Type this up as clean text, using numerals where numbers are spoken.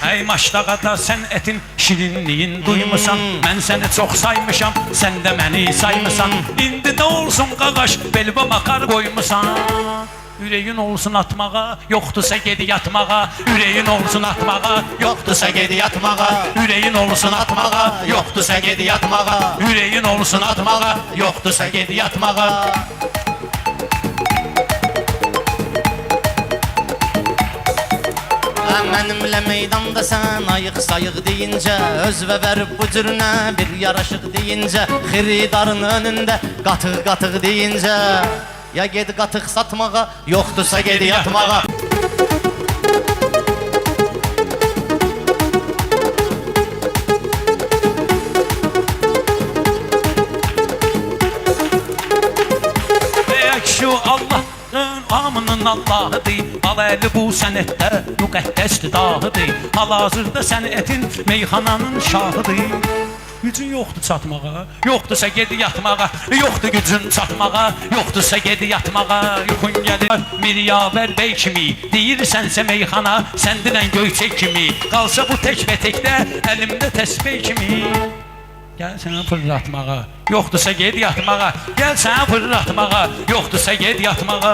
Ey maşdağa da sən etin şirinliyin duymusan. Mən səni çox saymışam, sən də məni saymısan. İndi nə olsun qaqaş, belbə makar qoymusan. Üreyin olsun atmağa, yoxdursa gedi yatmağa. Üreyin olsun atmağa, yoxdursa gedi yatmağa. Üreyin olsun atmağa, yoxdursa gedi yatmağa. Üreyin olsun atmağa, yoxdursa gedi yatmağa. Mənimlə meydanda sən ayıq-sayıq deyincə, özvə verib bu cürünə bir yaraşıq deyincə, xiridarın önündə qatıq-qatıq deyincə, ya ged qatıq satmağa, yoxdursa gedi yatmağa. Şu Allah amının Allahıdır. Al-əli bu sənətdə müqəddəsdir dağıdır. Hal-hazırda sənətin meyxananın şahıdır. Gücün yoxdur çatmağa, yoxdursa gedi yatmağa. Yoxdur gücün çatmağa, yoxdursa gedi yatmağa. Yuxun gəlir Miryavər bəy kimi, deyirsənsə meyxana, səndirən göyçək kimi. Qalsa bu tək və təkdə, əlimdə təsbih kimi. Gəl sənə fırlatmağa, yoxdursa ged yatmağa. Gəl sənə fırlatmağa, yoxdursa ged yatmağa.